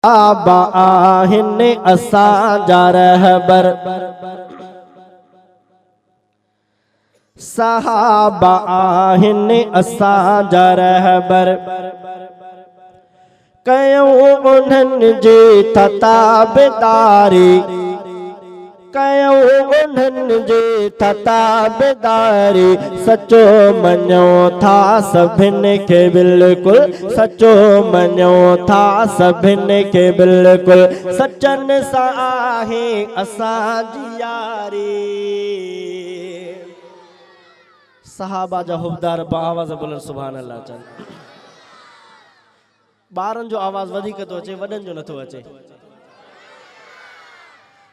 सहाबा आहिनि असांजा रहबर, सहाबा आहिनि असांजा रहबर, कयूं उन्हनि जी ताबेदारी, कयूं उन्हनि जी ताबेदारी, सचो मञो था सभिनि खे बिल्कुलु, सचो मञो था सभिनि खे बिल्कुलु, सचनि सां आहे असांजी यारी। सहाबा जा हुबदार आवाज़ बोलनि सुभान अल्लाह चवनि। ॿारनि जो आवाज़ वधीक थो अचे, वॾनि जो नथो अचे।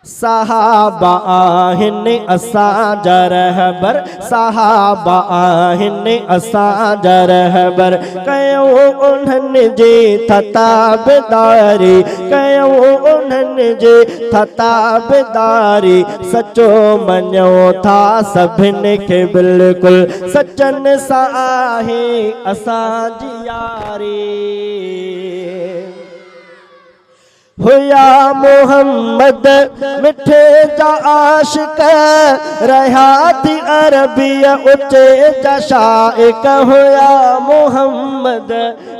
सहाबा आहिनि असांजा रहबर, सहाबा आहिनि असांजा रहबर, कयूं उन्हनि जी ताबेदारी, कयूं उन्हनि जी ताबेदारी, सचो मञो था सभिनि खे बिल्कुलु, सचनि सां आहे असांजी यारी। हुया मोहम्मद मिठे जा आशिक, रहा थी अरबिया उचे जा शाइक, हुया मोहम्मद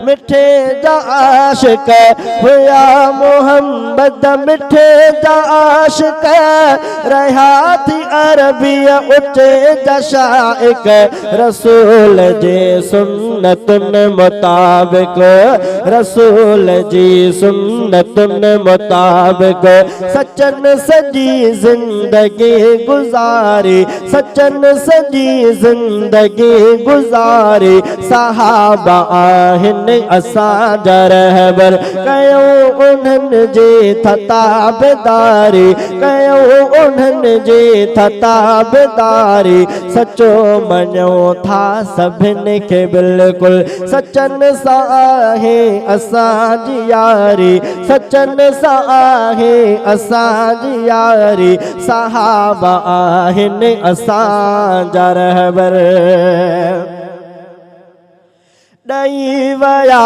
मिठे जा आशिक, हुया मोहम्मद मिठे जा आशिक, रहा थी अरबिया उचे जा शाइक, रसूल जे सुन्नतुनि मुताबिक, रसूल जी सुन्नतुनि मुताबिक, सचन सजी जिंदगी गुजारी, सचन सजी जिंदगी गुजारी, सहाबा आहिनि असांजा रहबर, कयूं उन्हनि जी ताबेदारी, कयूं उन्हनि जी ताबेदारी, सचो मञो था सभिनि खे बिल्कुलु, सचनि सां आहे असांजी यारी, सचनि सां आहे असांजी यारी, सहाबा आहिनि असांजा रहबर। ॾई वया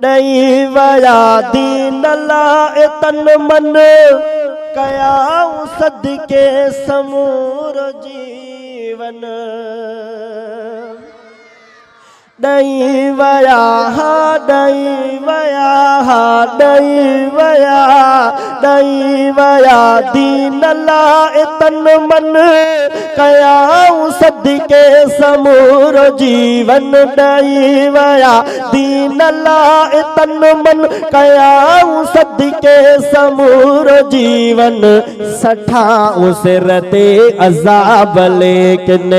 ॾई वया दीन लाइ तन मन, कयाऊं सदके समूरो जीवन, ॾई वया हा ॾई वया हा ॾई वया, ॾई वया दीन लाइ तन मन, कयाऊं सदके समूरो जीवन, ॾई वया दीन लाइ तन मन, कयाऊं सदके समूरो जीवन, सठाऊं सिर ते अज़ाब लेकिन,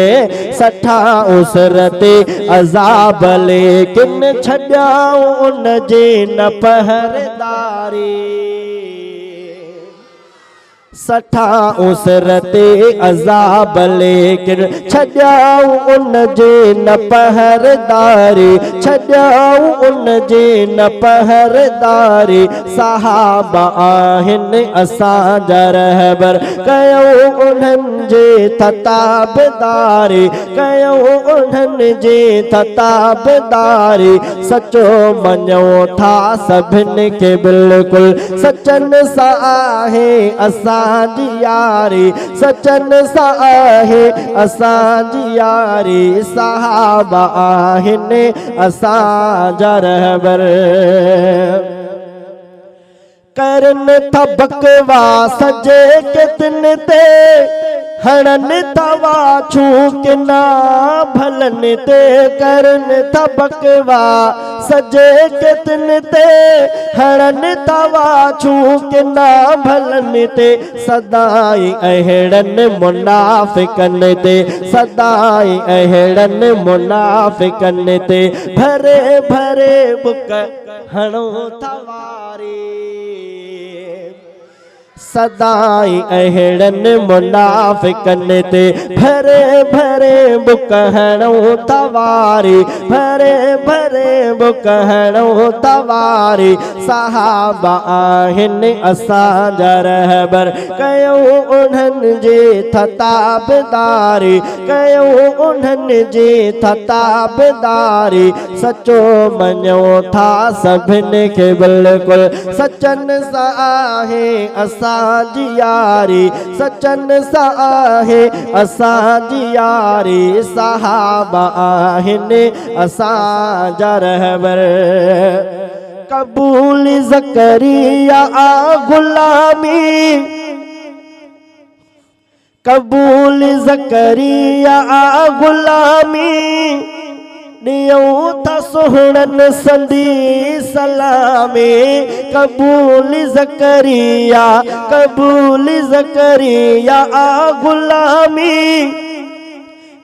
सठाऊं सिर ते अज़ाब लेकिन, छॾियाऊं उन जी न पहरेदारी, सठाऊं सिर ते अज़ाब लेकिन, छॾियाऊं उन जी न पहरेदारी, छॾियाऊं उन जी न पहरेदारी, सहाबा आहिनि असांजा रहबर, कयूं उन्हनि जी ताबेदारी, कयूं उन्हनि जी ताबेदारी, सचो मञो था सभिनि खे बिल्कुलु, सचनि सां आहे असांजी यारी, सचनि सां आहे असांजी यारी, सहाबा आहिनि असांजा रहबर। करन था बकवास जे कितन ते, हणन तवा छूकना भलन ते, करन था बकवास जे कितन ते, हणन तवा छूकना भलन ते, सदाई अहिड़न मुनाफिकन ते, सदाई अहिड़न मुनाफिकन ते, भरे भरे बुक हणो था वारी, सदाई अहिड़न मुनाफिकन ते भरे भरे बुकहणो तवारी भरे भरे बुकहणो तवारी सहाबा आहिनि असांजा रहबर कयो उन्हनि जे ताबेदारी कयो उन्हनि जे ताबेदारी सचो मञो था सभिनी खे बिल्कुल सचन सां आहे असांजी यारी सचन सां आहे असांजी यारी सहाबा आहिनि असांजा रहबर कबूल ज़करिया गुलामी कबूल ज़करिया गुलामी ॾियूं था सुहिणनि संदी सलामी कबूल ज़करिया गुलामी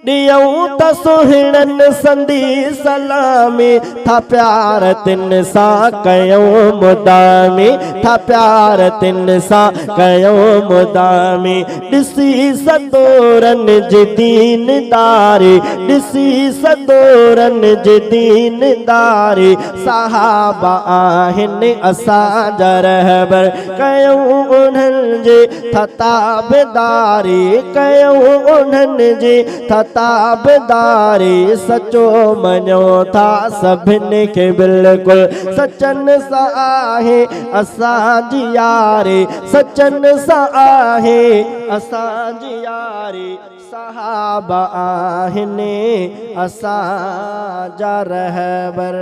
ॾियूं था सुहिणनि संदी सलामी था प्यार तिन सां कयूं मुदामी था प्यार तिन सां कयूं मुदामी ॾिसी सदोरनि जी दीनदारी ॾिसी सदोरनि जी दीनदारी सहाबा आहिनि असांजा रहबर कयूं उन्हनि जे ताबेदारी कयूं उन्हनि जे ताबेदारी सचो मञो था सभिनी खे बिल्कुल सचन सां आहे असांजी यारी सचन सां आहे असांजी यारी सहाबा आहिनि असांजा रहबर।